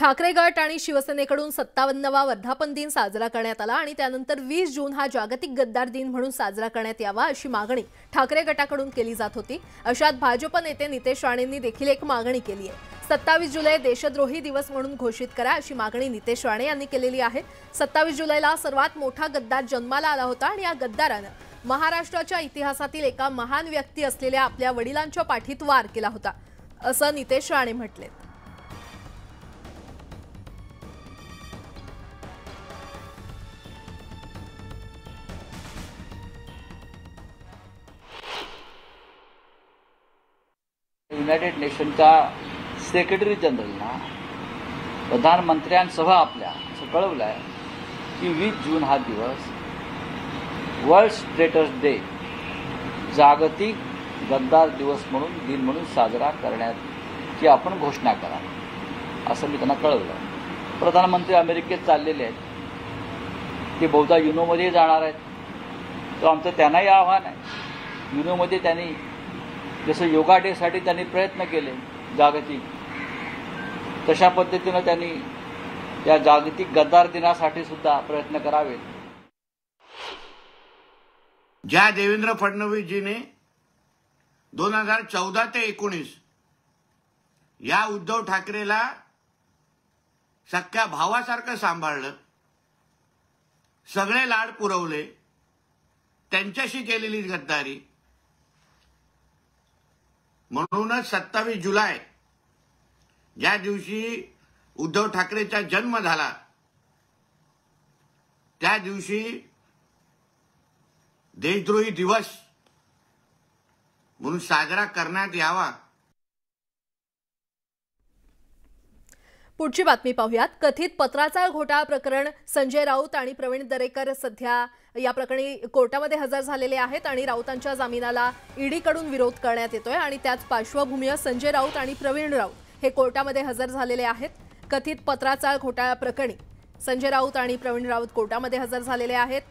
ठाकरे गट आणि शिवसेनेकडून 57वा वर्धापन दिन साजरा करण्यात आला आणि त्यानंतर 20 जून हा जागतिक गद्दार दिन म्हणून साजरा करण्यात यावा अशी मागणी ठाकरे गटाकडून केली जात होती। अशात भाजप नेते नितेश राणेंनी देखील एक मागणी केली आहे। 27 जुलै देशद्रोही दिवस म्हणून घोषित करा अशी मागणी नितेश राणे यांनी केलेली आहे। 27 जुलैला सर्वात मोठा गद्दार जन्माला आला होता आणि या गद्दाराने महाराष्ट्राच्या इतिहासातील एका महान व्यक्ती असलेल्या आपल्या वडिलांच्या पाठीत वार केला होता असं नितेश राणे म्हटले। युनायटेड नेशनच्या सेक्रेटरी जनरलना प्रधानमंत्र्यांसह आपल्या असं कळवलं आहे की 20 जून हा दिवस वर्ल्ड ट्रेटर्स डे जागतिक गद्दार दिवस म्हणून दिन म्हणून साजरा करण्याची आपण घोषणा करा असं मी त्यांना कळवलं। प्रधानमंत्री अमेरिकेत चाललेले आहेत, ते बहुधा युनोमध्ये जाणार आहेत, तर आमचं त्यांनाही आव्हान आहे। युनोमध्ये त्यांनी जसं योगा डेसाठी त्यांनी प्रयत्न केले जागतिक, तशा पद्धतीनं त्यांनी या जागतिक गद्दार दिनासाठी सुद्धा प्रयत्न करावेत। ज्या देवेंद्र फडणवीसजीने 2014 ते 19 या उद्धव ठाकरेला सख्या भावासारखं सांभाळलं, सगळे लाड पुरवले, त्यांच्याशी केलेली गद्दारी, म्हणूनच 27 जुलै ज्या दिवशी उद्धव ठाकरेचा जन्म झाला त्या दिवशी देशद्रोही दिवस म्हणून साजरा करण्यात यावा। पुढची बातमी पाहूयात। कथित पत्राचा घोटाळा प्रकरण संजय राऊत आणि प्रवीण दरेकर सध्या या प्रकरणी कोर्टामध्ये हजर झालेले आहेत आणि राऊतांच्या जामिनाला ईडीकडून विरोध करण्यात येतोय आणि त्याच पार्श्वभूमीवर संजय राऊत आणि प्रवीण राऊत हे कोर्टामध्ये हजर झालेले आहेत। कथित पत्राचा घोटाळा प्रकरणी संजय राऊत आणि प्रवीण राऊत कोर्टामध्ये हजर झालेले आहेत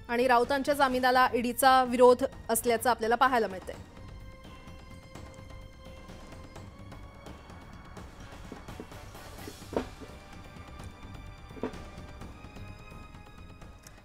आणि राऊतांच्या जामिनाला ईडीचा विरोध असल्याचं आपल्याला पाहायला मिळतंय।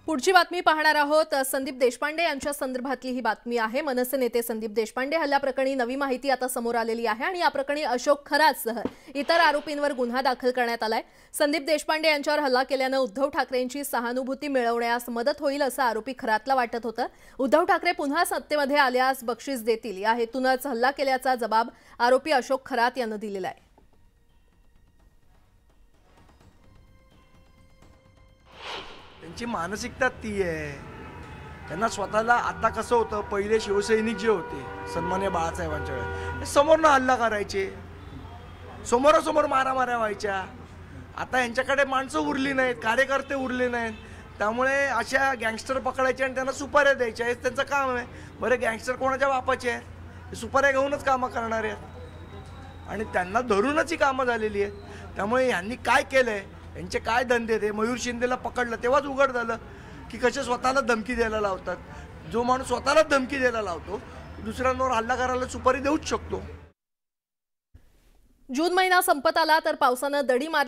पुढची बातमी पाहणार आहोत। संदीप देशपांडे यांच्या संदर्भातली ही बातमी आहे। मनसे नेते संदीप देशपांडे हल्ल्याप्रकरणी नवी माहिती आता समोर आलेली आहे आणि या प्रकरणी अशोक खरातसह इतर आरोपींवर गुन्हा दाखल करण्यात आलाय। संदीप देशपांडे यांच्यावर हल्ला केल्याने उद्धव ठाकरेंची सहानुभूती मिळवण्यास मदत होईल असं आरोपी खरातला वाटत होतं। उद्धव ठाकरे पुन्हा सत्तेमध्ये आल्यास बक्षीस देतील या हेतूनच हल्ला केल्याचा जबाब आरोपी अशोक खरात यांनी दिलेला आहे। त्यांची मानसिकता ती आहे, त्यांना स्वतःला आता कसं होतं, पहिले शिवसैनिक जे होते सन्मान्य बाळासाहेबांच्या वेळेस समोरनं हल्ला करायचे, समोरासमोर मारामाऱ्या व्हायच्या। आता यांच्याकडे माणसं उरली नाहीत, कार्यकर्ते उरले नाहीत, त्यामुळे अशा गँगस्टर पकडायचे आणि त्यांना सुपाऱ्या द्यायच्या, हे त्यांचं काम आहे। बरं, गँगस्टर कोणाच्या बापाचे आहेत? सुपाऱ्या घेऊनच कामं करणारे आहेत आणि त्यांना धरूनच ही कामं झालेली आहेत। त्यामुळे यांनी काय केलंय, यांचे काय धंदे, ते मयूर शिंदेला पकडलं तेव्हाच उघड झालं की कसे स्वतःला धमकी द्यायला लावतात। जो माणूस स्वतःला धमकी द्यायला लावतो दुसऱ्यांवर हल्ला करायला सुपारी देऊच शकतो। जून महिना संपत आला तर पावसानं दडी मारली